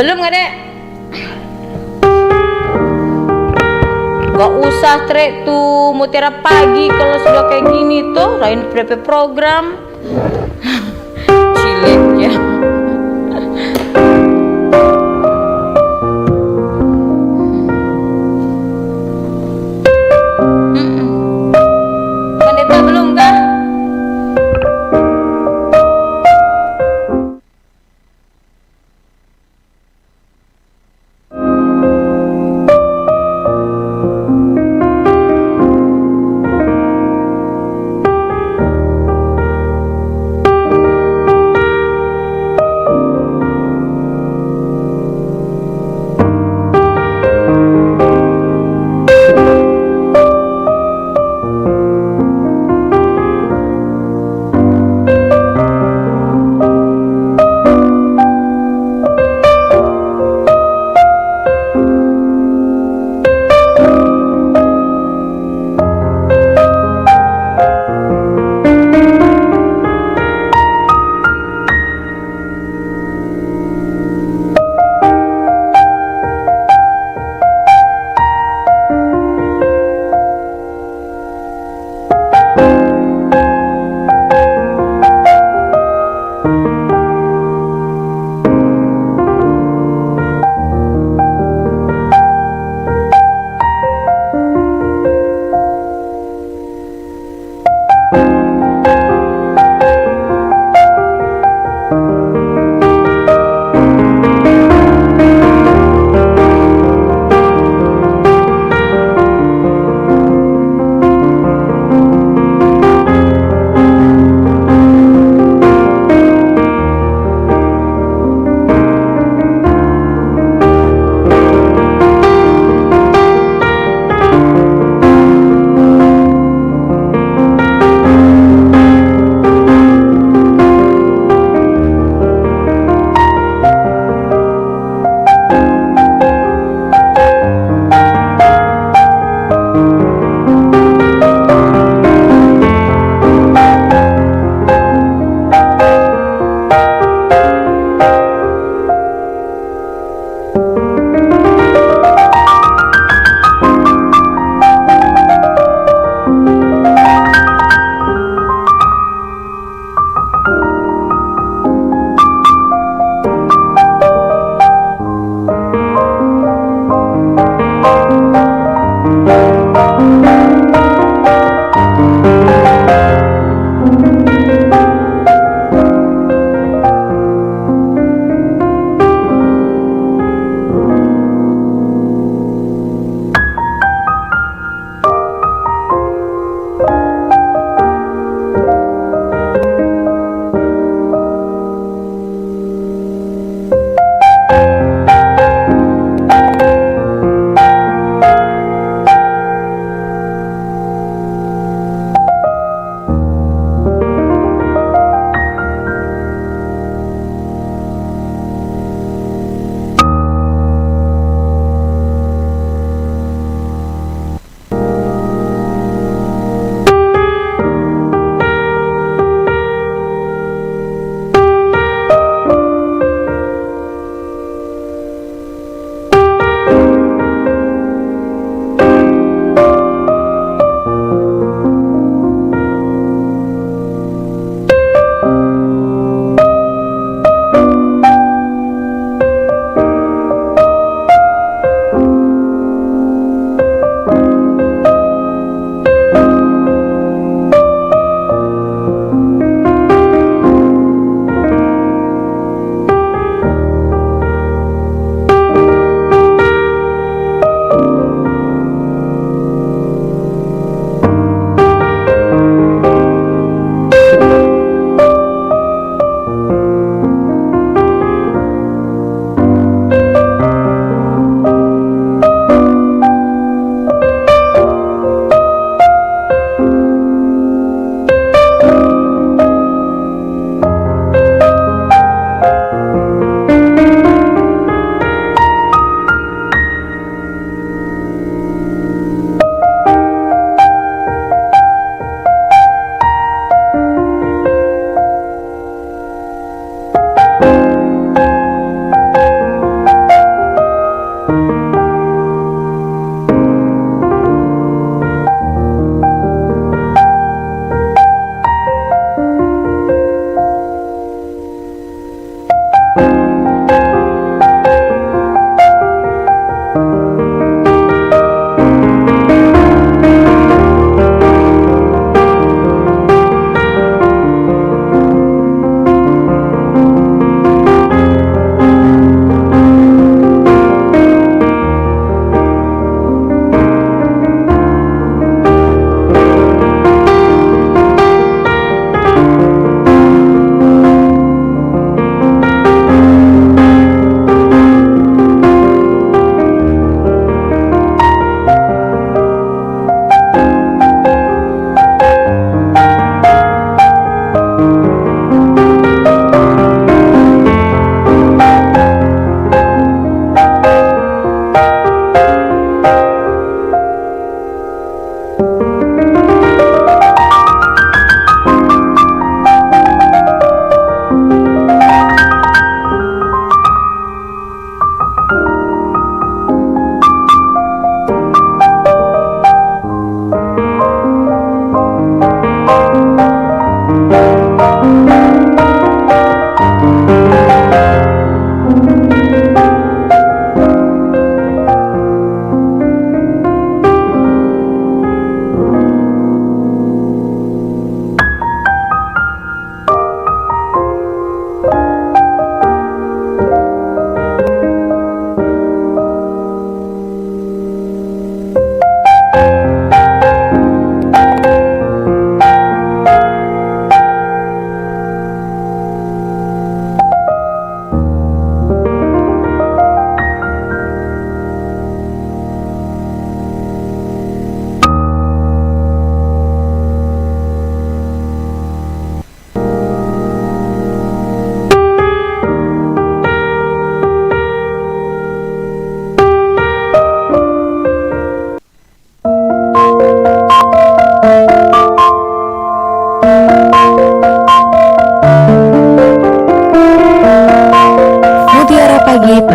Belum nggak dek? Gak usah trek tuh Mutiara Pagi kalau sudah kayak gini tuh lain PP program. Cilik ya. Pendeta belum kah?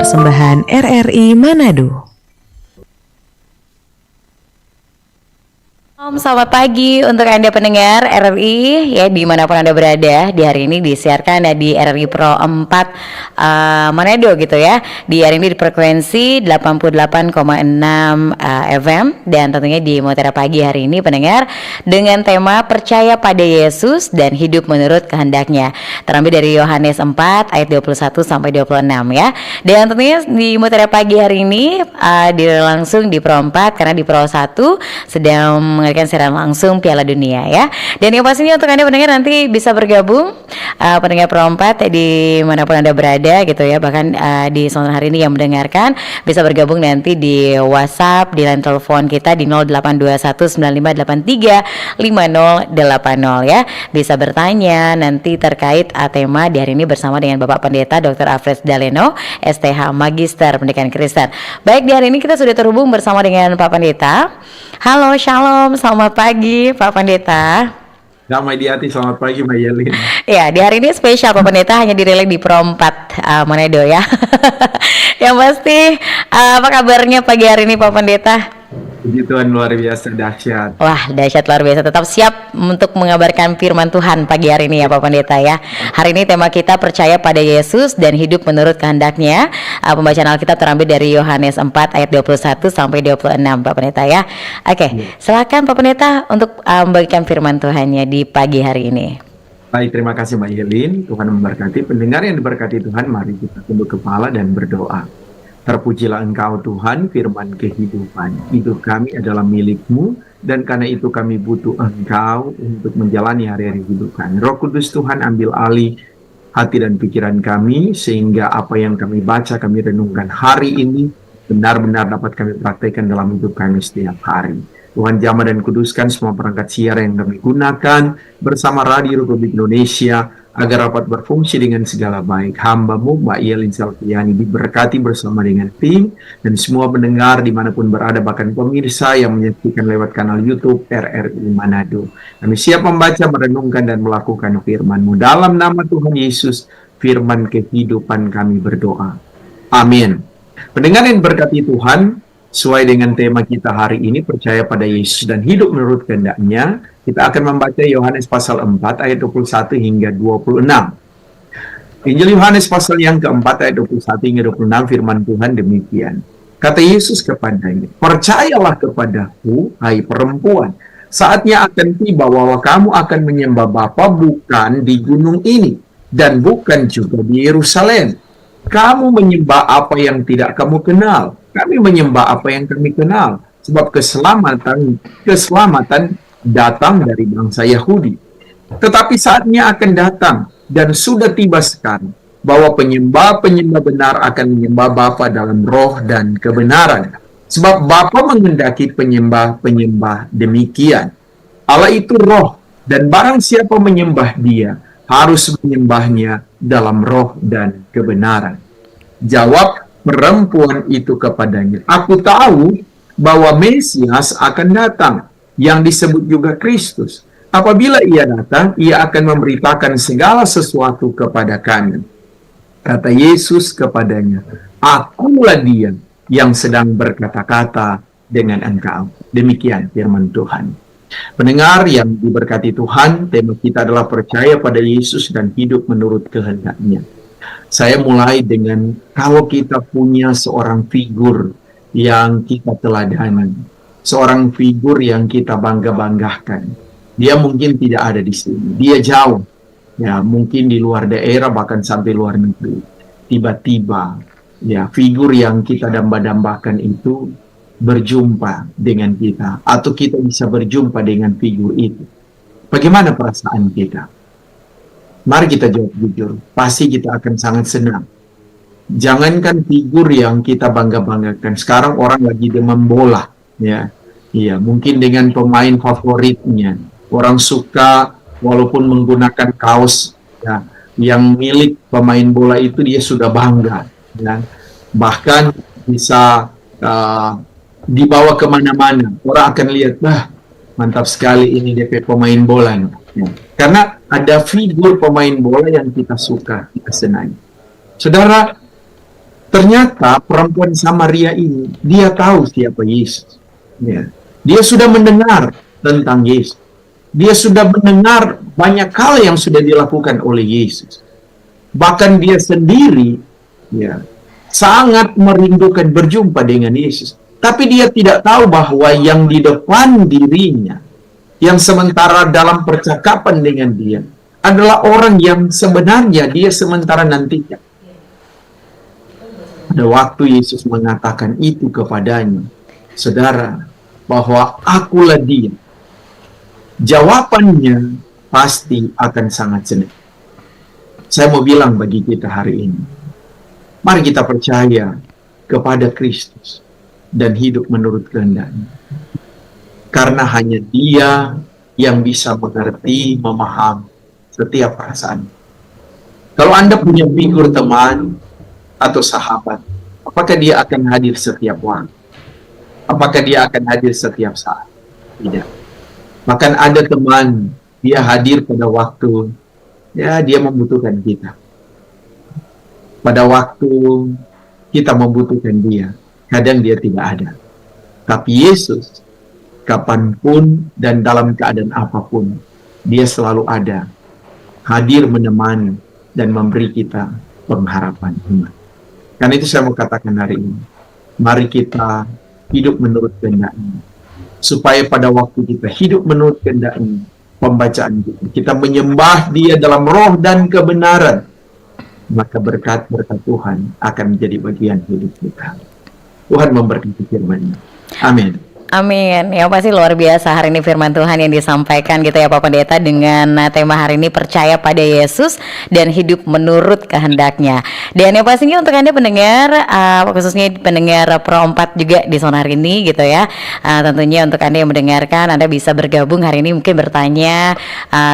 persembahan RRI Manado. Selamat pagi untuk Anda pendengar RRI ya dimanapun Anda berada. Di hari ini disiarkan ya di RRI Pro 4 Manado gitu ya. Di hari ini di frekuensi 88,6 FM dan tentunya di Mutiara Pagi hari ini pendengar dengan tema percaya pada Yesus dan hidup menurut kehendaknya. Terambil dari Yohanes 4 ayat 21 sampai 26 ya. Dan tentunya di Mutiara Pagi hari ini langsung di Pro 4 karena di Pro 1 sedang mengadakan siaran langsung Piala Dunia ya. Dan yang pastinya untuk Anda pendengar nanti bisa bergabung pendengar Pro 4 di manapun Anda berada gitu ya. Bahkan di sore hari ini yang mendengarkan bisa bergabung nanti di WhatsApp, di line telepon kita di 082195835080 ya. Bisa bertanya nanti terkait tema di hari ini bersama dengan Bapak Pendeta Dr. Alfred Daleno, STH Magister Pendidikan Kristen. Baik, di hari ini kita sudah terhubung bersama dengan Pak Pendeta. Halo, shalom, selamat pagi Pak Pendeta. Damai di hati, selamat pagi Mbak Yelin. Ya, di hari ini spesial Pak Pendeta hanya dirilis di Pro 4 Manado ya. Yang pasti, apa kabarnya pagi hari ini Pak Pendeta? Puji Tuhan, luar biasa dahsyat. Wah, dahsyat luar biasa. Tetap siap untuk mengabarkan firman Tuhan pagi hari ini ya Pak Pendeta ya. Hari ini tema kita percaya pada Yesus dan hidup menurut kehendaknya. Pembacaan Alkitab terambil dari Yohanes 4 ayat 21 sampai 26 Pak Pendeta ya. Oke, silakan Pak Pendeta untuk membagikan firman Tuhannya di pagi hari ini. Baik, terima kasih Mbak Yelin. Tuhan memberkati pendengar yang diberkati Tuhan. Mari kita tunduk kepala dan berdoa. Terpujilah Engkau Tuhan, firman kehidupan. Hidup kami adalah milik-Mu, dan karena itu kami butuh Engkau untuk menjalani hari-hari hidup kami. Roh Kudus Tuhan ambil alih hati dan pikiran kami, sehingga apa yang kami baca, kami renungkan hari ini, benar-benar dapat kami praktekkan dalam hidup kami setiap hari. Tuhan jamah dan kuduskan semua perangkat siar yang kami gunakan bersama Radio Republik Indonesia, agar dapat berfungsi dengan segala baik. Hamba-Mu Mbak Yelin Salviani diberkati bersama dengan tim dan semua pendengar dimanapun berada, bahkan pemirsa yang menyaksikan lewat kanal YouTube RRI Manado. Kami siap membaca, merenungkan dan melakukan firman-Mu. Dalam nama Tuhan Yesus, firman kehidupan kami berdoa. Amin. Pendengar yang berkati Tuhan, sesuai dengan tema kita hari ini, percaya pada Yesus dan hidup menurut kehendaknya, kita akan membaca Yohanes pasal 4 ayat 21 hingga 26. Injil Yohanes pasal yang keempat ayat 21 hingga 26, firman Tuhan demikian. Kata Yesus kepadanya, percayalah kepadaku, hai perempuan, saatnya akan tiba bahwa kamu akan menyembah Bapa bukan di gunung ini, dan bukan juga di Yerusalem. Kamu menyembah apa yang tidak kamu kenal. Kami menyembah apa yang kami kenal, sebab keselamatan datang dari bangsa Yahudi. Tetapi saatnya akan datang dan sudah tiba sekarang bahwa penyembah-penyembah benar akan menyembah Bapa dalam roh dan kebenaran. Sebab Bapa menghendaki penyembah-penyembah demikian. Allah itu roh, dan barang siapa menyembah Dia harus menyembahnya dalam roh dan kebenaran. Jawab perempuan itu kepadanya, aku tahu bahwa Mesias akan datang, yang disebut juga Kristus. Apabila ia datang, ia akan memberitakan segala sesuatu kepada kami. Kata Yesus kepadanya, akulah dia yang sedang berkata-kata dengan engkau. Demikian firman Tuhan. Pendengar yang diberkati Tuhan, tema kita adalah percaya pada Yesus dan hidup menurut kehendaknya. Saya mulai dengan kalau kita punya seorang figur yang kita teladani, seorang figur yang kita bangga-banggakan. Dia mungkin tidak ada di sini, dia jauh, ya mungkin di luar daerah bahkan sampai luar negeri. Tiba-tiba, ya figur yang kita damba-dambakan itu berjumpa dengan kita, atau kita bisa berjumpa dengan figur itu. Bagaimana perasaan kita? Mari kita jawab jujur, pasti kita akan sangat senang. Jangankan figur yang kita bangga-banggakan, sekarang orang lagi demam bola, ya. Iya, mungkin dengan pemain favoritnya. Orang suka walaupun menggunakan kaos ya, yang milik pemain bola itu dia sudah bangga. Ya. Bahkan bisa dibawa kemana-mana. Orang akan lihat, mantap sekali ini DP pemain bola. Ya. Karena ada figur pemain bola yang kita suka, kita senangi. Saudara, Ternyata perempuan Samaria ini, dia tahu siapa Yesus. Ya. Dia sudah mendengar tentang Yesus. Dia sudah mendengar banyak hal yang sudah dilakukan oleh Yesus. Bahkan dia sendiri ya, sangat merindukan berjumpa dengan Yesus. Tapi dia tidak tahu bahwa yang di depan dirinya, yang sementara dalam percakapan dengan dia, adalah orang yang sebenarnya dia sementara nantikan. Pada waktu Yesus mengatakan itu kepadanya, saudara, bahwa akulah dia, jawabannya pasti akan sangat senang. Saya mau bilang bagi kita hari ini, mari kita percaya kepada Kristus dan hidup menurut kehendaknya. Karena hanya Dia yang bisa mengerti, memahami setiap perasaan. Kalau Anda punya figur teman atau sahabat, apakah dia akan hadir setiap waktu? Apakah dia akan hadir setiap saat? Tidak. Bahkan ada teman, dia hadir pada waktu ya dia membutuhkan kita. Pada waktu kita membutuhkan dia, kadang dia tidak ada. Tapi Yesus, kapanpun dan dalam keadaan apapun, dia selalu ada, hadir menemani dan memberi kita pengharapan iman. Karena itu saya mau katakan hari ini, mari kita hidup menurut kehendaknya, supaya pada waktu kita hidup menurut kehendaknya, pembacaan kita menyembah Dia dalam roh dan kebenaran, maka berkat-berkat Tuhan akan menjadi bagian hidup kita. Tuhan memberkati firman-Nya. Amin. Amin. Ya pasti luar biasa hari ini firman Tuhan yang disampaikan gitu ya Pak Pendeta, dengan tema hari ini percaya pada Yesus dan hidup menurut kehendaknya. Dan yang pastinya untuk Anda pendengar, khususnya pendengar Pro 4 juga di zona hari ini gitu ya, tentunya untuk Anda yang mendengarkan, Anda bisa bergabung hari ini, mungkin bertanya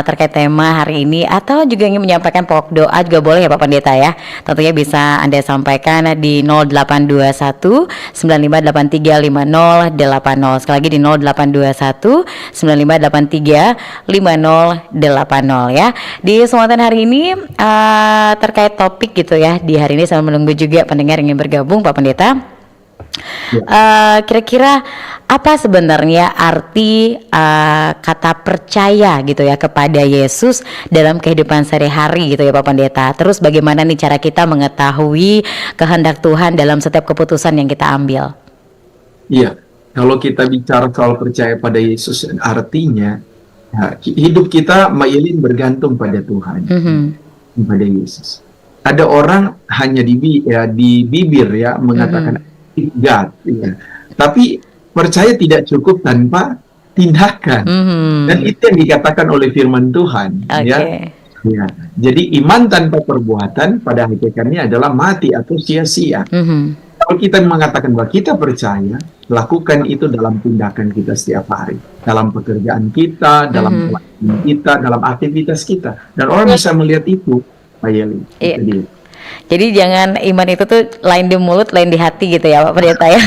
terkait tema hari ini, atau juga ingin menyampaikan pokok doa juga boleh ya Pak Pendeta ya. Tentunya bisa Anda sampaikan di 0821 9583 5080. Sekali lagi di 0821 9583 5080 ya. Di kesempatan hari ini terkait topik gitu ya, di hari ini saya menunggu juga pendengar yang ingin bergabung Pak Pendeta. Kira-kira apa sebenarnya arti kata percaya gitu ya kepada Yesus dalam kehidupan sehari-hari gitu ya Pak Pendeta. Terus bagaimana nih cara kita mengetahui kehendak Tuhan dalam setiap keputusan yang kita ambil? Iya. Kalau kita bicara soal percaya pada Yesus, artinya ya, hidup kita, Mbak Yelin, bergantung pada Tuhan, pada Yesus. Ada orang hanya di bibir ya mengatakan God, ya. Tapi percaya tidak cukup tanpa tindakan, dan itu yang dikatakan oleh Firman Tuhan. Ya. Jadi iman tanpa perbuatan pada hakikatnya adalah mati atau sia-sia. Kalau kita mengatakan bahwa kita percaya, lakukan itu dalam tindakan kita setiap hari, dalam pekerjaan kita, dalam pelayanan kita, dalam aktivitas kita, dan orang bisa melihat itu, Pak Yeli. Jadi jangan iman itu tuh lain di mulut, lain di hati gitu ya Pak Pendeta ya.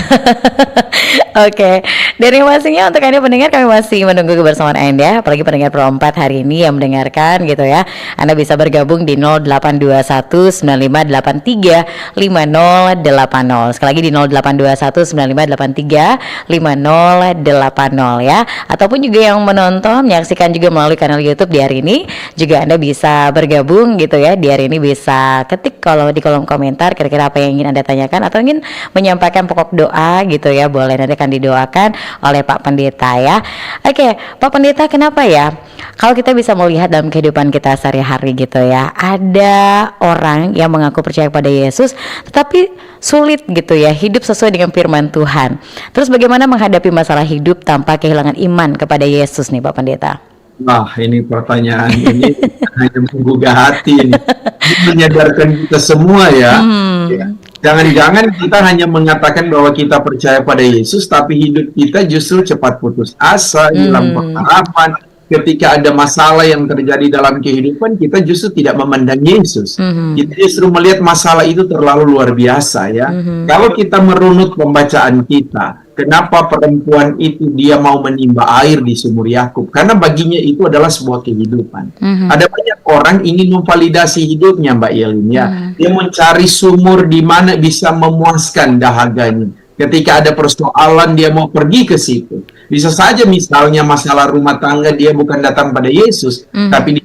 Oke. Dari pastinya untuk Anda pendengar, kami masih menunggu kebersamaan Anda, apalagi pendengar Pro 4 hari ini yang mendengarkan gitu ya. Anda bisa bergabung di 0821 9583 5080. Sekali lagi di 0821 9583 5080 ya. Ataupun juga yang menonton, menyaksikan juga melalui kanal YouTube di hari ini, juga Anda bisa bergabung gitu ya. Di hari ini bisa ketik kalau di kolom komentar kira-kira apa yang ingin Anda tanyakan, atau ingin menyampaikan pokok doa gitu ya, boleh, nanti akan didoakan oleh Pak Pendeta ya. Oke, Pak Pendeta, kenapa ya kalau kita bisa melihat dalam kehidupan kita sehari-hari gitu ya, ada orang yang mengaku percaya kepada Yesus tetapi sulit gitu ya hidup sesuai dengan firman Tuhan. Terus bagaimana menghadapi masalah hidup tanpa kehilangan iman kepada Yesus nih Pak Pendeta? Wah, ini pertanyaan ini hanya menggugah hati ini. Menyadarkan kita semua ya. Jangan-jangan kita hanya mengatakan bahwa kita percaya pada Yesus, tapi hidup kita justru cepat putus asa, hilang pengharapan, ketika ada masalah yang terjadi dalam kehidupan, kita justru tidak memandang Yesus. Kita justru melihat masalah itu terlalu luar biasa ya. Kalau kita merunut pembacaan kita, kenapa perempuan itu dia mau menimba air di sumur Yakub? Karena baginya itu adalah sebuah kehidupan. Ada banyak orang ingin memvalidasi hidupnya, Mbak Yelin ya. Dia mencari sumur di mana bisa memuaskan dahaganya. Ketika ada persoalan dia mau pergi ke situ. Bisa saja misalnya masalah rumah tangga dia bukan datang pada Yesus, tapi di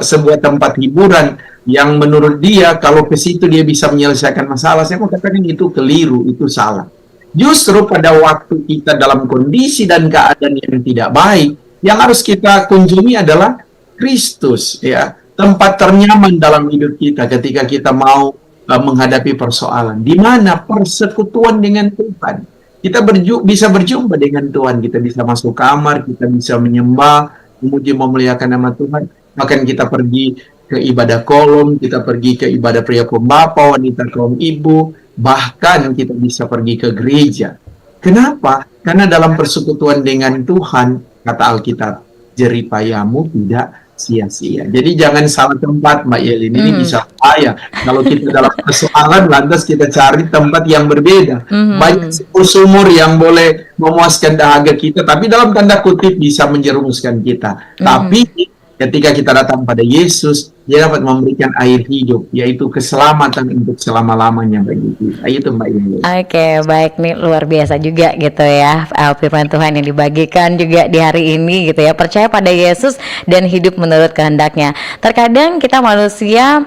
sebuah tempat hiburan yang menurut dia kalau ke situ dia bisa menyelesaikan masalah. Saya mau katakan itu keliru, itu salah. Justru pada waktu kita dalam kondisi dan keadaan yang tidak baik, yang harus kita kunjungi adalah Kristus ya. Tempat ternyaman dalam hidup kita ketika kita mau menghadapi persoalan, di mana persekutuan dengan Tuhan. Kita bisa berjumpa dengan Tuhan, kita bisa masuk kamar, kita bisa menyembah, kemudian memuliakan nama Tuhan. Bahkan kita pergi ke ibadah kolom, kita pergi ke ibadah pria kaum bapa, wanita kaum ibu, bahkan kita bisa pergi ke gereja. Kenapa? Karena dalam persekutuan dengan Tuhan, kata Alkitab, jeripayamu tidak sia-sia. Jadi jangan salah tempat, Mbak Yelin. Ini bisa bahaya. Kalau kita dalam persoalan, lantas kita cari tempat yang berbeda. Banyak sumur yang boleh memuaskan dahaga kita, tapi dalam tanda kutip bisa menjerumuskan kita. Tapi ketika kita datang pada Yesus, dia dapat memberikan air hidup, yaitu keselamatan untuk selama-lamanya bagi kita. Itu Mbak Yelin. Oke, baik nih, luar biasa juga gitu ya firman Tuhan yang dibagikan juga di hari ini gitu ya. Percaya pada Yesus dan hidup menurut kehendaknya. Terkadang kita manusia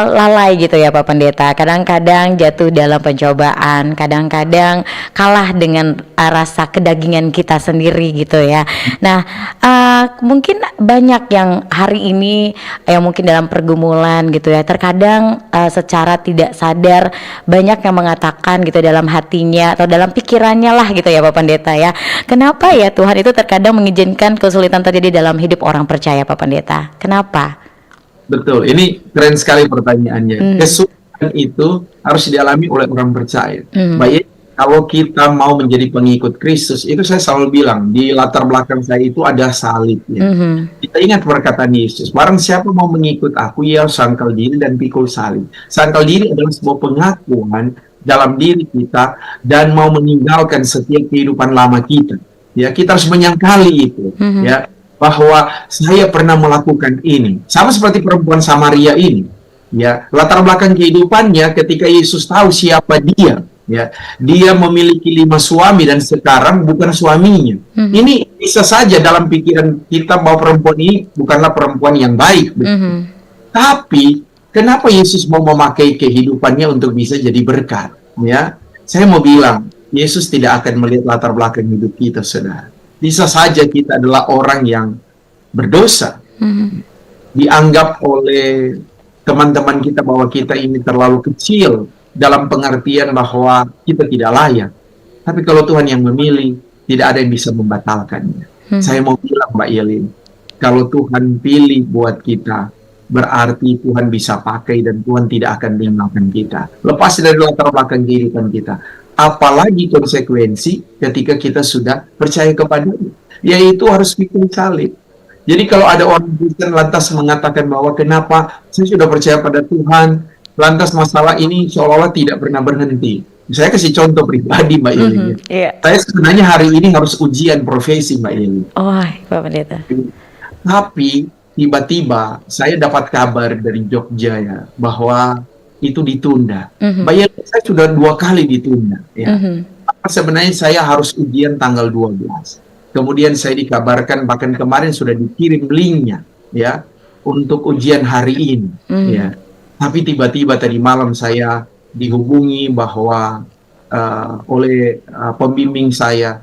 lalai gitu ya Pak Pendeta. Kadang-kadang jatuh dalam pencobaan, kadang-kadang kalah dengan rasa kedagingan kita sendiri gitu ya. Nah, mungkin banyak yang hari ini yang mungkin dalam pergumulan gitu ya, terkadang secara tidak sadar banyak yang mengatakan gitu dalam hatinya atau dalam pikirannya lah gitu ya Pak Pendeta ya, kenapa ya Tuhan itu terkadang mengizinkan kesulitan terjadi dalam hidup orang percaya, Pak Pendeta? Kenapa? Betul, ini keren sekali pertanyaannya. Kesulitan itu harus dialami oleh orang percaya. Baik, kalau kita mau menjadi pengikut Kristus, itu saya selalu bilang, di latar belakang saya itu ada salib. Ya. Kita ingat perkataan Yesus, barang siapa mau mengikut aku, ia harus sangkal diri dan pikul salib. Sangkal diri adalah sebuah pengakuan dalam diri kita dan mau meninggalkan setiap kehidupan lama kita. Ya, kita harus menyangkali itu. Ya, bahwa saya pernah melakukan ini. Sama seperti perempuan Samaria ini. Ya, latar belakang kehidupannya ketika Yesus tahu siapa dia. Ya, dia memiliki 5 suami dan sekarang bukan suaminya. Ini bisa saja dalam pikiran kita bahwa perempuan ini bukanlah perempuan yang baik. Tapi kenapa Yesus mau memakai kehidupannya untuk bisa jadi berkat? Ya, saya mau bilang Yesus tidak akan melihat latar belakang hidup kita, saudara. Bisa saja kita adalah orang yang berdosa, dianggap oleh teman-teman kita bahwa kita ini terlalu kecil, dalam pengertian bahwa kita tidak layak. Tapi kalau Tuhan yang memilih, tidak ada yang bisa membatalkannya. Saya mau bilang Mbak Yelin, kalau Tuhan pilih buat kita, berarti Tuhan bisa pakai dan Tuhan tidak akan meninggalkan kita. Lepas dari latar belakang kehidupan kita. Apalagi konsekuensi ketika kita sudah percaya kepadanya, yaitu harus pikul salib. Jadi kalau ada orang Kristen lantas mengatakan bahwa kenapa saya sudah percaya pada Tuhan, lantas masalah ini seolah-olah tidak pernah berhenti. Saya kasih contoh pribadi Mbak Yeli. Saya sebenarnya hari ini harus ujian profesi Mbak Yeli. Oh, Pak Pendeta. Tapi tiba-tiba saya dapat kabar dari Jogja ya, bahwa itu ditunda. Mbak Yeli, saya sudah 2 kali ditunda. Ya. Sebenarnya saya harus ujian tanggal 12. Kemudian saya dikabarkan bahkan kemarin sudah dikirim linknya ya untuk ujian hari ini. Ya. Tapi tiba-tiba tadi malam saya dihubungi bahwa oleh pembimbing saya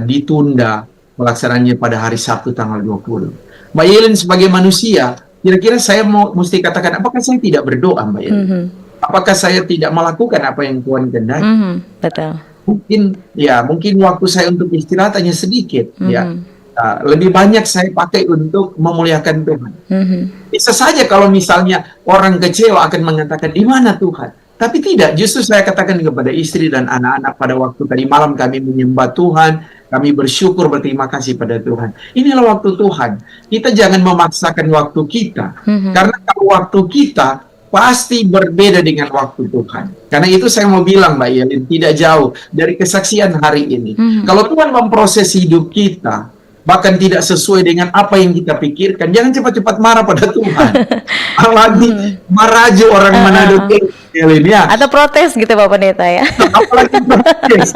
ditunda pelaksanaannya pada hari Sabtu tanggal 20. Mbak Yelin sebagai manusia, kira-kira saya mesti katakan, apakah saya tidak berdoa Mbak Yelin? Apakah saya tidak melakukan apa yang Tuhan kehendaki? Betul. Mungkin waktu saya untuk istirahat hanya sedikit, ya. Lebih banyak saya pakai untuk memuliakan Tuhan. Bisa saja kalau misalnya orang kecewa akan mengatakan, di mana Tuhan? Tapi tidak, justru saya katakan kepada istri dan anak-anak pada waktu tadi malam kami menyembah Tuhan, Kami bersyukur, berterima kasih pada Tuhan. Inilah waktu Tuhan. Kita jangan memaksakan waktu kita. Karena kalau waktu kita pasti berbeda dengan waktu Tuhan. Karena itu saya mau bilang Mbak Yelin, tidak jauh dari kesaksian hari ini. Kalau Tuhan memproses hidup kita, bahkan tidak sesuai dengan apa yang kita pikirkan, jangan cepat-cepat marah pada Tuhan. Apalagi marajo orang Manado Yelin ya. Atau protes gitu Pak Pendeta ya. Apalagi protes.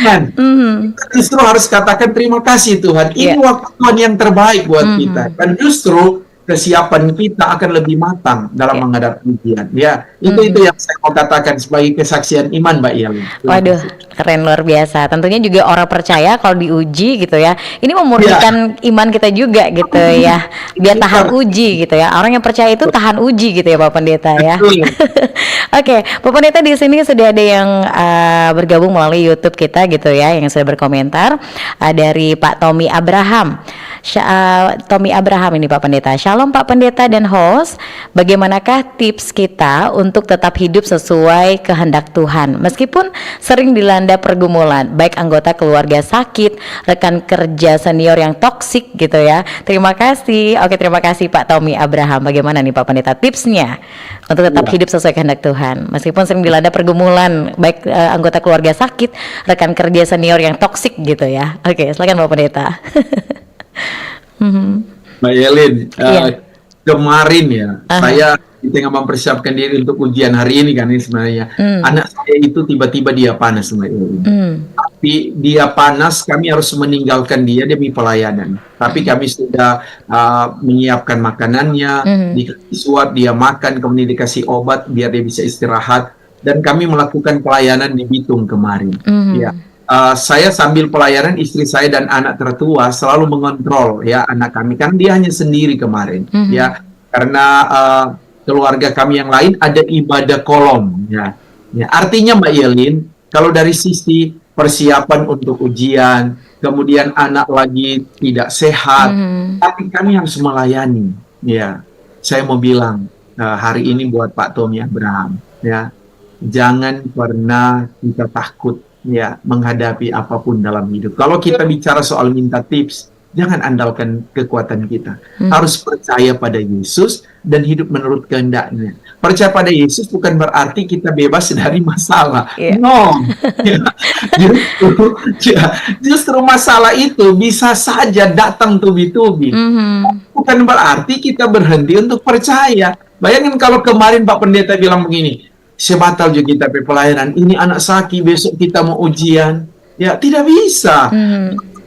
Jangan. Kita justru harus katakan terima kasih Tuhan. Ini waktu Tuhan yang terbaik buat kita. Dan justru kesiapan kita akan lebih matang dalam menghadapi ujian. Ya, itu yang saya mau katakan sebagai kesaksian iman, Mbak Yelin. Waduh, keren, luar biasa. Tentunya juga orang percaya kalau diuji gitu ya. Ini memurnikan iman kita juga gitu ya. Biar tahan uji gitu ya. Orang yang percaya itu tahan uji gitu ya, Pak Pendeta ya. Oke, Pak Pendeta, di sini sudah ada yang bergabung melalui YouTube kita gitu ya, yang sudah berkomentar. Dari Pak Tommy Abraham. Tommy Abraham ini Pak Pendeta. Shalom Pak Pendeta dan host. Bagaimanakah tips kita untuk tetap hidup sesuai kehendak Tuhan meskipun sering dilanda pergumulan, baik anggota keluarga sakit, rekan kerja senior yang toksik gitu ya. Terima kasih. Oke, terima kasih Pak Tommy Abraham. Bagaimana nih Pak Pendeta tipsnya untuk tetap hidup sesuai kehendak Tuhan meskipun sering dilanda pergumulan, baik anggota keluarga sakit, rekan kerja senior yang toksik gitu ya. Oke, silakan Pak Pendeta. Mbak Yelin, kemarin ya, saya di tengah mempersiapkan diri untuk ujian hari ini kan ini sebenarnya. Anak saya itu tiba-tiba dia panas, Mbak Yelin. Tapi dia panas, kami harus meninggalkan dia demi pelayanan. Tapi kami sudah menyiapkan makanannya, dikasih suap, dia makan, kemudian dikasih obat biar dia bisa istirahat. Dan kami melakukan pelayanan di Bitung kemarin. Ya. Saya sambil pelayanan, istri saya dan anak tertua selalu mengontrol ya anak kami, kan dia hanya sendiri kemarin ya, karena keluarga kami yang lain ada ibadah kolom ya. Artinya Mbak Yelin, kalau dari sisi persiapan untuk ujian, kemudian anak lagi tidak sehat, tapi kami harus melayani ya. Saya mau bilang hari ini buat Pak Tommy Abraham ya, jangan pernah kita takut ya menghadapi apapun dalam hidup. Kalau kita bicara soal minta tips, jangan andalkan kekuatan kita. Harus percaya pada Yesus dan hidup menurut kehendaknya. Percaya pada Yesus bukan berarti kita bebas dari masalah. No. Justru masalah itu bisa saja datang tubi-tubi. Bukan berarti kita berhenti untuk percaya. Bayangin kalau kemarin Pak Pendeta bilang begini, sebatal juga kita pelayanan, ini anak sakit, besok kita mau ujian. Ya, tidak bisa.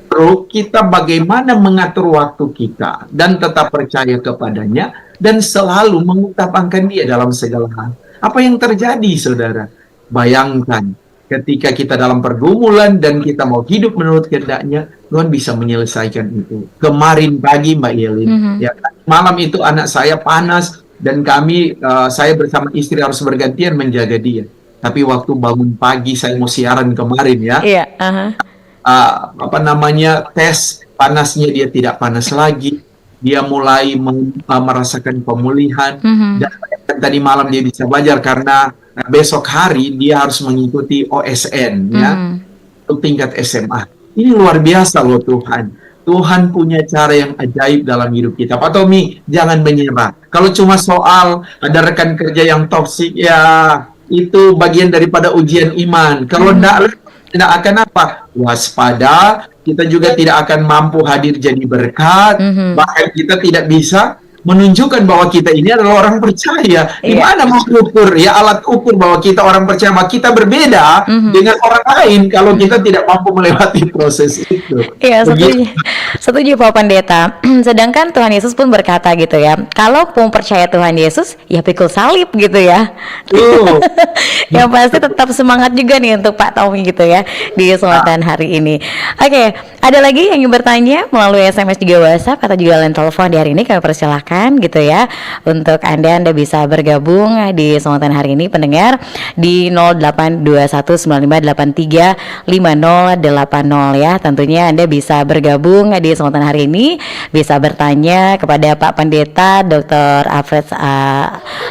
Terus kita bagaimana mengatur waktu kita dan tetap percaya kepadanya dan selalu mengutamakan dia dalam segala hal. Apa yang terjadi, saudara? Bayangkan, ketika kita dalam pergumulan dan kita mau hidup menurut kehendaknya, Tuhan bisa menyelesaikan itu. Kemarin pagi, Mbak Yelin, ya, malam itu anak saya panas, dan kami, saya bersama istri harus bergantian menjaga dia. Tapi waktu bangun pagi, saya mau siaran kemarin ya. Tes panasnya dia tidak panas lagi. Dia mulai merasakan pemulihan. Dan tadi malam dia bisa belajar karena besok hari dia harus mengikuti OSN ya, untuk tingkat SMA. Ini luar biasa loh Tuhan. Tuhan punya cara yang ajaib dalam hidup kita. Pak Tommy, jangan menyerah. Kalau cuma soal ada rekan kerja yang toksik, ya itu bagian daripada ujian iman. Kalau tidak akan apa? Waspada, kita juga tidak akan mampu hadir jadi berkat. Bahkan kita tidak bisa menunjukkan bahwa kita ini adalah orang percaya. Gimana mau ukur ya, alat ukur bahwa kita orang percaya, bahwa kita berbeda dengan orang lain kalau kita tidak mampu melewati proses itu. Iya, setuju Pak Pendeta. Sedangkan Tuhan Yesus pun berkata gitu ya, kalau mau percaya Tuhan Yesus, ya pikul salib gitu ya. Yang pasti tetap semangat juga nih untuk Pak Tommy gitu ya di kesempatan hari ini. Oke, ada lagi yang ingin bertanya melalui SMS juga WhatsApp atau juga line telepon di hari ini, kami persilahkan. persilakan gitu ya untuk Anda bisa bergabung di kesempatan hari ini pendengar di 082195835080 ya. Tentunya Anda bisa bergabung di kesempatan hari ini, bisa bertanya kepada Pak Pendeta Dr. Alfred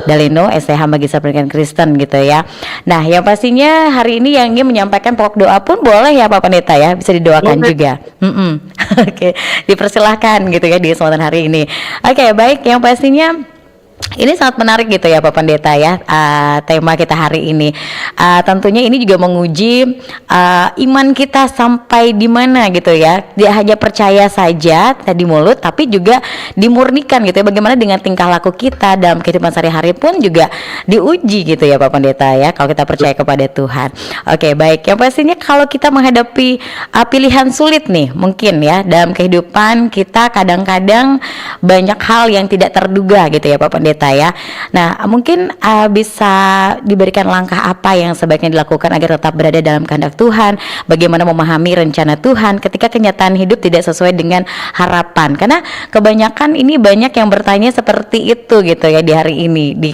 Daleno STH Magister Pendidikan Kristen gitu ya. Nah, yang pastinya hari ini yang ingin menyampaikan pokok doa pun boleh ya Pak Pendeta ya, bisa didoakan juga. Oke, dipersilahkan gitu ya di kesempatan hari ini. Oke, baik, yang pastinya ini sangat menarik gitu ya Pak Pendeta ya, tema kita hari ini. Tentunya ini juga menguji iman kita sampai di mana gitu ya. Dia hanya percaya saja di mulut, tapi juga dimurnikan gitu ya. Bagaimana dengan tingkah laku kita dalam kehidupan sehari-hari pun juga diuji gitu ya Pak Pendeta ya, kalau kita percaya kepada Tuhan. Oke, baik. Yang pastinya kalau kita menghadapi pilihan sulit nih mungkin ya dalam kehidupan kita, kadang-kadang banyak hal yang tidak terduga gitu ya Pak Pendeta ya. Nah, mungkin bisa diberikan langkah apa yang sebaiknya dilakukan agar tetap berada dalam kehendak Tuhan, bagaimana memahami rencana Tuhan ketika kenyataan hidup tidak sesuai dengan harapan. Karena kebanyakan ini banyak yang bertanya seperti itu gitu ya di hari ini, di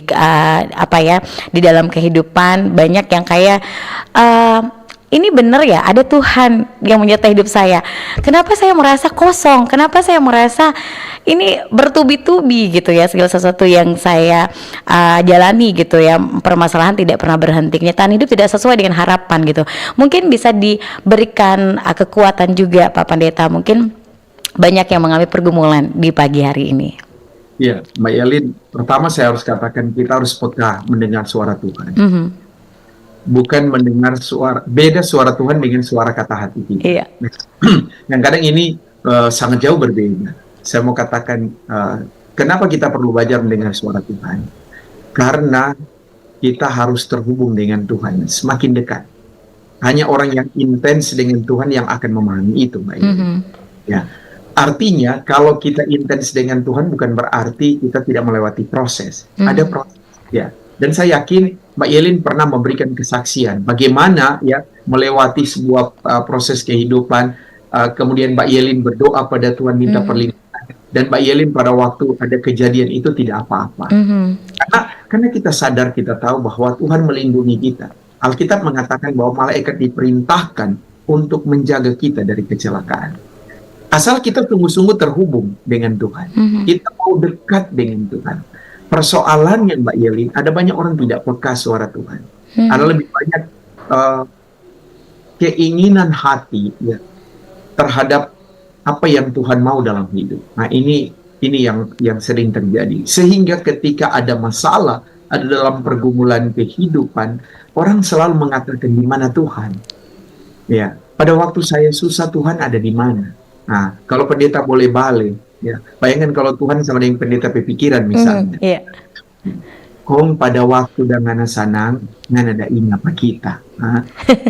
di dalam kehidupan banyak yang kayak ini benar ya, ada Tuhan yang menyertai hidup saya. Kenapa saya merasa kosong? Kenapa saya merasa ini bertubi-tubi gitu ya, segala sesuatu yang saya jalani gitu ya, permasalahan tidak pernah berhenti, kenyataan hidup tidak sesuai dengan harapan gitu. Mungkin bisa diberikan kekuatan juga Pak Pendeta, mungkin banyak yang mengalami pergumulan di pagi hari ini. Ya, Mbak Yelin, pertama saya harus katakan kita harus peka mendengar suara Tuhan. Bukan mendengar beda suara Tuhan dengan suara kata hati kita. Iya. Yang kadang ini sangat jauh berbeda. Saya mau katakan kenapa kita perlu belajar mendengar suara Tuhan? Karena kita harus terhubung dengan Tuhan semakin dekat. Hanya orang yang intens dengan Tuhan yang akan memahami itu, Mbak Yelin. Ya. Artinya kalau kita intens dengan Tuhan bukan berarti kita tidak melewati proses. Ada proses, ya. Dan saya yakin Mbak Yelin pernah memberikan kesaksian bagaimana ya melewati sebuah proses kehidupan. Kemudian Mbak Yelin berdoa pada Tuhan minta perlindungan, dan Mbak Yelin pada waktu ada kejadian itu tidak apa-apa. Karena kita sadar, kita tahu bahwa Tuhan melindungi kita. Alkitab mengatakan bahwa malaikat diperintahkan untuk menjaga kita dari kecelakaan. Asal kita sungguh-sungguh terhubung dengan Tuhan, kita mau dekat dengan Tuhan. Persoalannya Mbak Yelin, ada banyak orang tidak peka suara Tuhan. Ada lebih banyak keinginan hati ya terhadap apa yang Tuhan mau dalam hidup. Nah, ini yang sering terjadi. Sehingga ketika ada masalah, ada dalam pergumulan kehidupan, orang selalu mengatakan di mana Tuhan? Ya, pada waktu saya susah Tuhan ada di mana? Nah, kalau pendeta boleh balik, ya, bayangkan kalau Tuhan sama dengan pendeta pepikiran misalnya. Kong pada waktu dengan sanang, ngana ada ingat pak kita.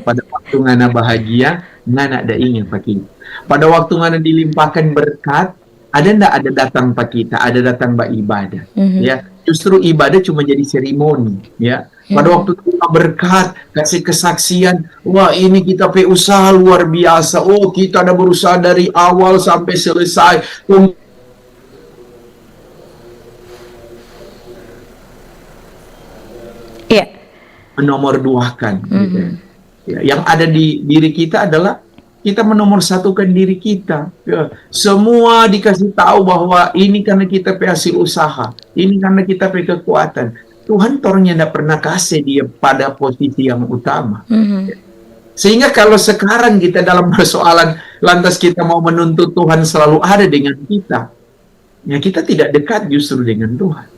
Pada waktu ngana bahagia, ngana ada ingat pak kita. Pada waktu ngana dilimpahkan berkat, ada datang pak kita, ada datang mbak ibadah. Ya, justru ibadah cuma jadi seremoni. Ya, pada waktu kita berkat, kasih kesaksian, wah ini kita usaha luar biasa. Oh, kita ada berusaha dari awal sampai selesai. Menomorduakan gitu. Ya, yang ada di diri kita adalah kita menomorsatukan diri kita ya. Semua dikasih tahu bahwa ini karena kita hasil usaha, ini karena kita kekuatan. Tuhan tornya tidak pernah kasih dia pada posisi yang utama. Sehingga kalau sekarang kita dalam persoalan lantas kita mau menuntut Tuhan selalu ada dengan kita, ya kita tidak dekat justru dengan Tuhan.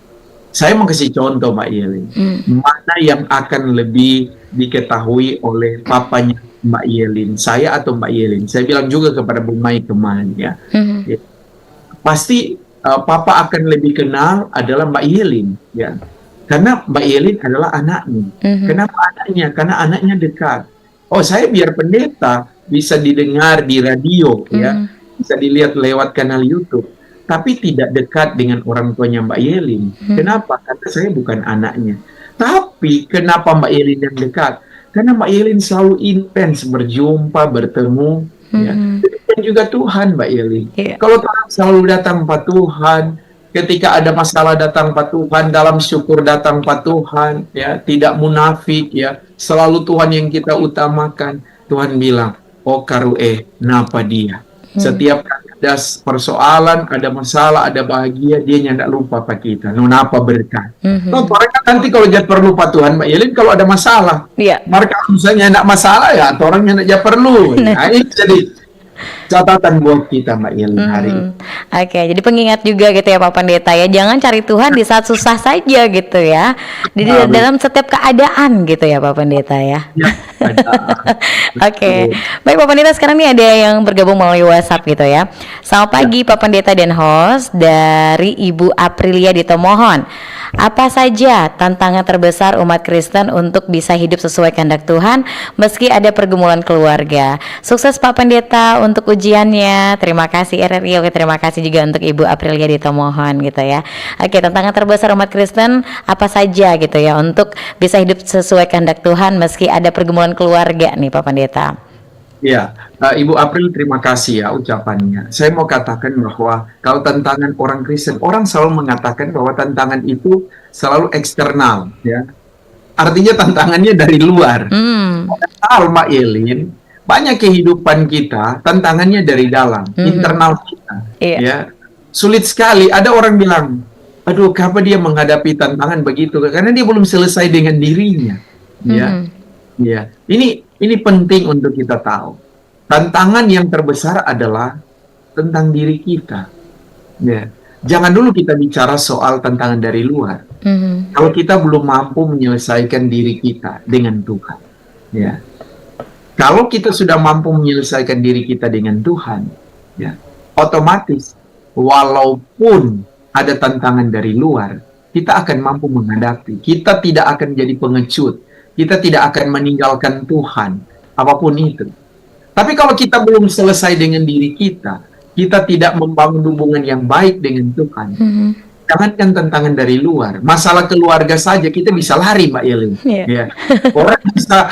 Saya mau kasih contoh Mbak Yelin, mana yang akan lebih diketahui oleh papanya Mbak Yelin, saya atau Mbak Yelin? Saya bilang juga kepada Bu Mai kemarin ya, pasti Papa akan lebih kenal adalah Mbak Yelin ya, karena Mbak Yelin adalah anaknya. Kenapa anaknya? Karena anaknya dekat. Oh, saya biar pendeta bisa didengar di radio ya, bisa dilihat lewat kanal YouTube. Tapi tidak dekat dengan orang tuanya Mbak Yelin. Kenapa? Karena saya bukan anaknya. Tapi kenapa Mbak Yelin yang dekat? Karena Mbak Yelin selalu intens berjumpa, bertemu. Ya. Dan juga Tuhan Mbak Yelin. Kalau Tuhan selalu datang Pak Tuhan, ketika ada masalah datang Pak Tuhan, dalam syukur datang Pak Tuhan, ya, tidak munafik, ya, selalu Tuhan yang kita utamakan. Tuhan bilang, oh karue, napa dia? Setiap kali ada persoalan, ada masalah, ada bahagia, dia nyandak lupa Pak kita. Napa berkat. No, orang nanti kalau dia perlu Pak Tuhan, Mbak Yelin, kalau ada masalah, Iya. mereka misalnya ndak masalah ya, atau orang yang ndak perlu. Nah, ini jadi catatan buat kita Mbak Yelin hari ini. Oke, jadi pengingat juga gitu ya Pak Pendeta ya, jangan cari Tuhan di saat susah saja gitu ya, di dalam setiap keadaan gitu ya Pak Pendeta ya. Ya, ada. Oke, baik Pak Pendeta, sekarang nih ada yang bergabung melalui WhatsApp gitu ya. Selamat pagi Pak Pendeta dan host, dari Ibu Aprilia di Tomohon. Apa saja tantangan terbesar umat Kristen untuk bisa hidup sesuai kehendak Tuhan meski ada pergumulan keluarga? Sukses Pak Pendeta untuk ujiannya. Terima kasih RRI. Oke, terima kasih juga untuk Ibu Aprilia di Tomohon gitu ya. Oke, tantangan terbesar umat Kristen apa saja gitu ya untuk bisa hidup sesuai kehendak Tuhan meski ada pergumulan keluarga nih Pak Pendeta. Ya, Ibu April, terima kasih ya ucapannya. Saya mau katakan bahwa kalau tantangan orang Kristen, orang selalu mengatakan bahwa tantangan itu selalu eksternal, ya. Artinya tantangannya dari luar. Padahal Mbak Yelin, banyak kehidupan kita tantangannya dari dalam, internal kita. Iya. Ya, sulit sekali. Ada orang bilang, aduh, kenapa dia menghadapi tantangan begitu? Karena dia belum selesai dengan dirinya. Ya, ya. Ini penting untuk kita tahu. Tantangan yang terbesar adalah tentang diri kita. Ya. Jangan dulu kita bicara soal tantangan dari luar. Kalau kita belum mampu menyelesaikan diri kita dengan Tuhan. Ya. Kalau kita sudah mampu menyelesaikan diri kita dengan Tuhan, ya, otomatis walaupun ada tantangan dari luar, kita akan mampu menghadapi. Kita tidak akan jadi pengecut. Kita tidak akan meninggalkan Tuhan, apapun itu. Tapi kalau kita belum selesai dengan diri kita, kita tidak membangun hubungan yang baik dengan Tuhan. Jangankan tantangan dari luar, masalah keluarga saja kita bisa lari, Mbak Yelin. Ya. Orang bisa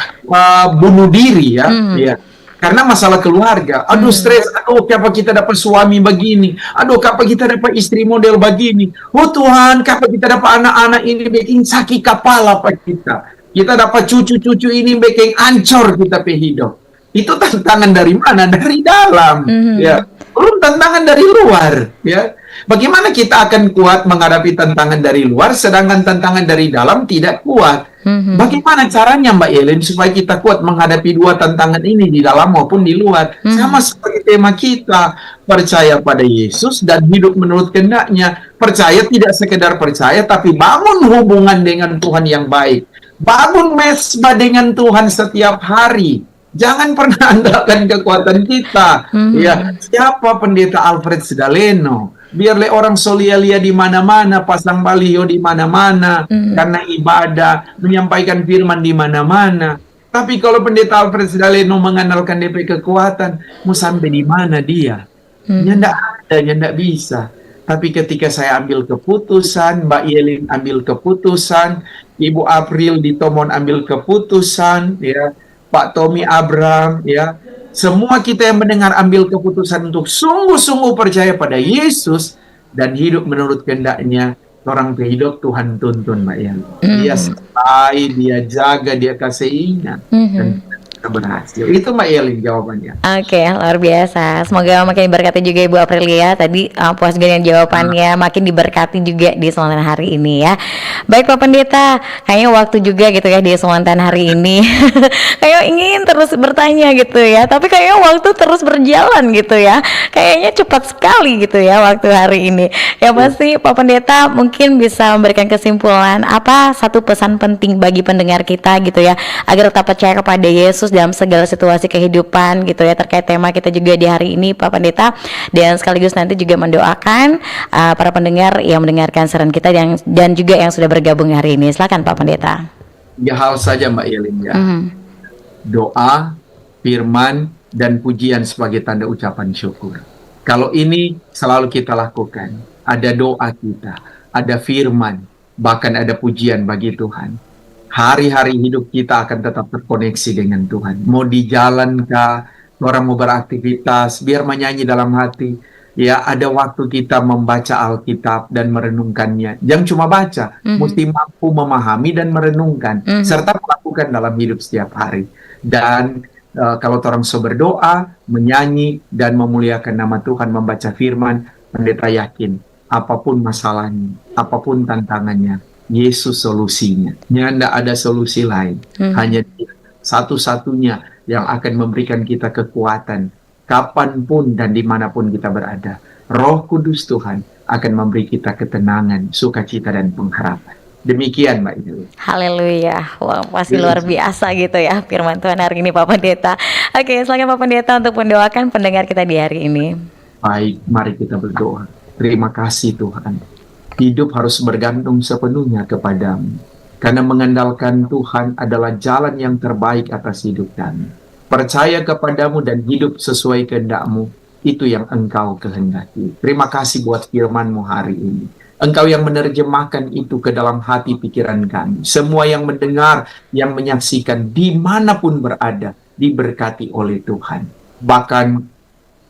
bunuh diri, ya. Ya. Karena masalah keluarga, aduh stres, aduh kenapa kita dapat suami begini, aduh kenapa kita dapat istri model begini, oh Tuhan, kenapa kita dapat anak-anak ini bikin sakit kepala Pak kita. Kita dapat cucu-cucu ini bikin ancur kita hidup. Itu tantangan dari mana? Dari dalam. Ya. Belum tantangan dari luar. Ya. Bagaimana kita akan kuat menghadapi tantangan dari luar, sedangkan tantangan dari dalam tidak kuat? Bagaimana caranya Mbak Yelin supaya kita kuat menghadapi dua tantangan ini di dalam maupun di luar? Sama seperti tema kita, percaya pada Yesus dan hidup menurut kehendaknya. Percaya tidak sekedar percaya, tapi bangun hubungan dengan Tuhan yang baik. Bangun mesbah dengan Tuhan setiap hari. Jangan pernah andalkan kekuatan kita. Ya, siapa Pendeta Alfred Sedaleno? Biarlah orang Solialia di mana-mana, pasang baliho di mana-mana, karena ibadah, menyampaikan firman di mana-mana. Tapi kalau Pendeta Alfred Sedaleno mengandalkan DP kekuatan, mau sampai di mana dia? Ndak ada, ndak bisa. Tapi ketika saya ambil keputusan, Mbak Yelin ambil keputusan, Ibu April di Tomon ambil keputusan, ya, Pak Tommy Abram, ya, semua kita yang mendengar ambil keputusan untuk sungguh-sungguh percaya pada Yesus dan hidup menurut kehendaknya. Orang hidup Tuhan tuntun, Mbak Yelin. Dia sertai, dia jaga, dia kasih ingat, dan kita berhasil. Itu Mbak Yelin jawabannya. Oke, luar biasa. Semoga makin diberkati juga Ibu Aprilia. Tadi puas dengan jawabannya, makin diberkati juga di Semantan hari ini ya. Baik Pak Pendeta, kayaknya waktu juga gitu ya di Semantan hari ini. Kayak ingin terus bertanya gitu ya, tapi kayaknya waktu terus berjalan gitu ya. Kayaknya cepat sekali gitu ya waktu hari ini. Ya pasti Pak Pendeta mungkin bisa memberikan kesimpulan apa satu pesan penting bagi pendengar kita gitu ya, agar tetap percaya kepada Yesus dalam segala situasi kehidupan gitu ya, terkait tema kita juga di hari ini Pak Pendeta, dan sekaligus nanti juga mendoakan para pendengar yang mendengarkan saran kita dan juga yang sudah bergabung hari ini. Silakan Pak Pendeta. 3 hal saja Mbak Yelin ya. Doa, firman, dan pujian sebagai tanda ucapan syukur. Kalau ini selalu kita lakukan, ada doa kita, ada firman, bahkan ada pujian bagi Tuhan. Hari-hari hidup kita akan tetap terkoneksi dengan Tuhan. Mau di jalan kah, orang mau beraktivitas, biar menyanyi dalam hati, Ya, ada waktu kita membaca Alkitab dan merenungkannya. Jangan cuma baca, mesti mampu memahami dan merenungkan, serta melakukan dalam hidup setiap hari. Dan kalau orang berdoa, menyanyi, dan memuliakan nama Tuhan, membaca firman, pendeta yakin, apapun masalahnya, apapun tantangannya, Yesus solusinya. Tidak ada solusi lain. Hanya Dia satu-satunya yang akan memberikan kita kekuatan kapanpun dan dimanapun kita berada. Roh Kudus Tuhan akan memberi kita ketenangan, sukacita, dan pengharapan. Demikian Mbak Ibu. Haleluya. Wah, pasti luar biasa gitu ya firman Tuhan hari ini Pak Pendeta. Oke, silakan Pak Pendeta untuk mendoakan pendengar kita di hari ini. Baik, mari kita berdoa. Terima kasih Tuhan. Hidup harus bergantung sepenuhnya kepadamu. Karena mengandalkan Tuhan adalah jalan yang terbaik atas hidup kami. Percaya kepadamu dan hidup sesuai kehendak-Mu, itu yang Engkau kehendaki. Terima kasih buat firman-Mu hari ini. Engkau yang menerjemahkan itu ke dalam hati pikiran kami. Semua yang mendengar, yang menyaksikan, dimanapun berada, diberkati oleh Tuhan. Bahkan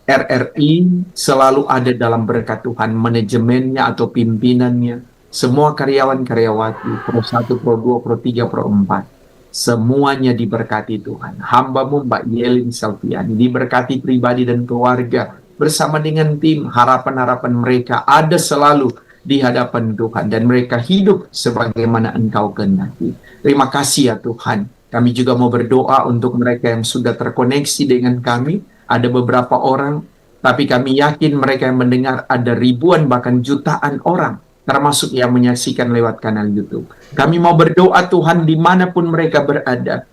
RRI selalu ada dalam berkat Tuhan, manajemennya atau pimpinannya, semua karyawan-karyawati, Pro 1, Pro 2, Pro 3, Pro 4. Semuanya diberkati Tuhan. Hamba-Mu Mbak Yelin Selviani diberkati pribadi dan keluarga. Bersama dengan tim, harapan-harapan mereka ada selalu di hadapan Tuhan. Dan mereka hidup sebagaimana Engkau kehendaki. Terima kasih ya Tuhan. Kami juga mau berdoa untuk mereka yang sudah terkoneksi dengan kami. Ada beberapa orang, tapi kami yakin mereka yang mendengar ada ribuan bahkan jutaan orang, termasuk yang menyaksikan lewat kanal YouTube. Kami mau berdoa Tuhan dimanapun mereka berada,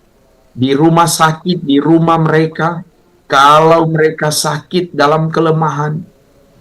di rumah sakit, di rumah mereka, kalau mereka sakit dalam kelemahan,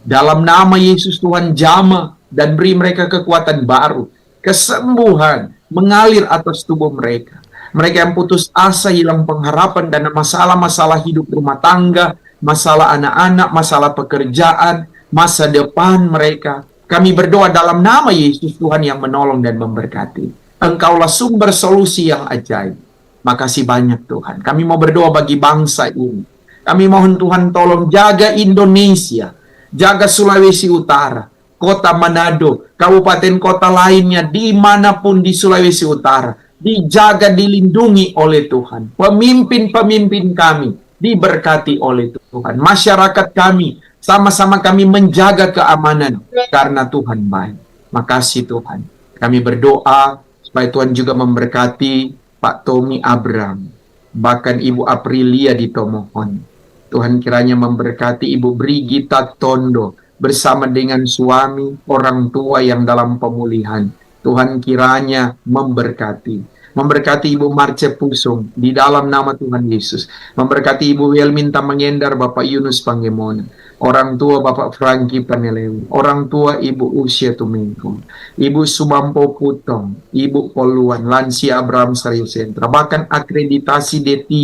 dalam nama Yesus Tuhan jamah dan beri mereka kekuatan baru, kesembuhan mengalir atas tubuh mereka. Mereka yang putus asa, hilang pengharapan, dan masalah-masalah hidup rumah tangga, masalah anak-anak, masalah pekerjaan, masa depan mereka. Kami berdoa dalam nama Yesus Tuhan yang menolong dan memberkati. Engkaulah sumber solusi yang ajaib. Makasih banyak Tuhan. Kami mau berdoa bagi bangsa ini. Kami mohon Tuhan tolong jaga Indonesia, jaga Sulawesi Utara, Kota Manado, kabupaten kota lainnya dimanapun di Sulawesi Utara. Dijaga, dilindungi oleh Tuhan. Pemimpin-pemimpin kami diberkati oleh Tuhan. Masyarakat kami, sama-sama kami menjaga keamanan karena Tuhan baik. Makasih Tuhan. Kami berdoa supaya Tuhan juga memberkati Pak Tommy Abram, bahkan Ibu Aprilia di Tomohon. Tuhan kiranya memberkati Ibu Brigita Tondo bersama dengan suami, orang tua yang dalam pemulihan. Tuhan kiranya memberkati. Memberkati Ibu Marce Pusung di dalam nama Tuhan Yesus. Memberkati Ibu Welminta Mengendar, Bapak Yunus Pangemona. Orang tua Bapak Franky Panelewu. Orang tua Ibu Usia Tumengko. Ibu Subampo Putong. Ibu Poluan. Lansia Abraham Saryosentra. Bahkan akreditasi D3.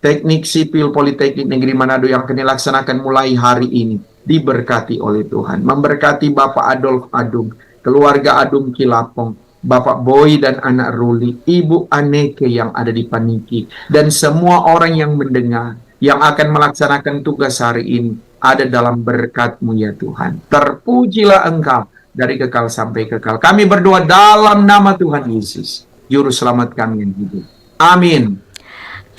Teknik Sipil Politeknik Negeri Manado yang akan dilaksanakan mulai hari ini. Diberkati oleh Tuhan. Memberkati Bapak Adolf Adung. Keluarga Adung Kilapong. Bapak Boy dan anak Ruli, Ibu Aneke yang ada di Paniki, dan semua orang yang mendengar, yang akan melaksanakan tugas hari ini, ada dalam berkat-Mu ya Tuhan. Terpujilah Engkau dari kekal sampai kekal. Kami berdoa dalam nama Tuhan Yesus, Juru Selamat kami yang hidup. Amin.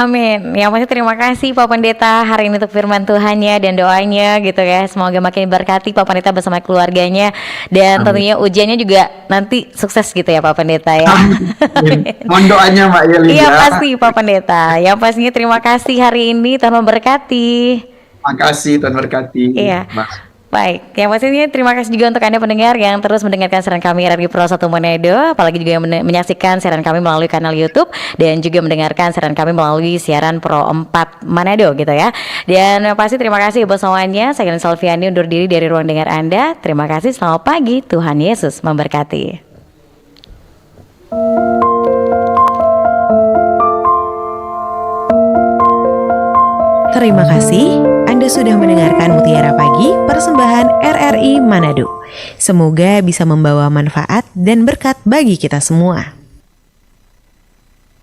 Amin. Yang pasti terima kasih Pak Pendeta hari ini untuk firman Tuhannya dan doanya gitu ya. Semoga makin berkati Pak Pendeta bersama keluarganya. Dan tentunya ujiannya juga nanti sukses gitu ya Pak Pendeta ya. Amin. Mohon doanya Mbak Yeli. Iya pasti Pak Pendeta. Yang pastinya terima kasih hari ini, Tuhan memberkati. Terima kasih, Tuhan berkati. Iya. Mas. Baik, yang pastinya terima kasih juga untuk Anda pendengar yang terus mendengarkan siaran kami RRI Pro 1 Manado, apalagi juga yang menyaksikan siaran kami melalui kanal YouTube dan juga mendengarkan siaran kami melalui siaran Pro 4 Manado gitu ya. Dan yang pasti terima kasih buat semuanya. Saya Yelin Selviani undur diri dari ruang dengar Anda. Terima kasih, selamat pagi, Tuhan Yesus memberkati. Terima kasih Anda sudah mendengarkan Mutiara Pagi persembahan RRI Manado. Semoga bisa membawa manfaat dan berkat bagi kita semua.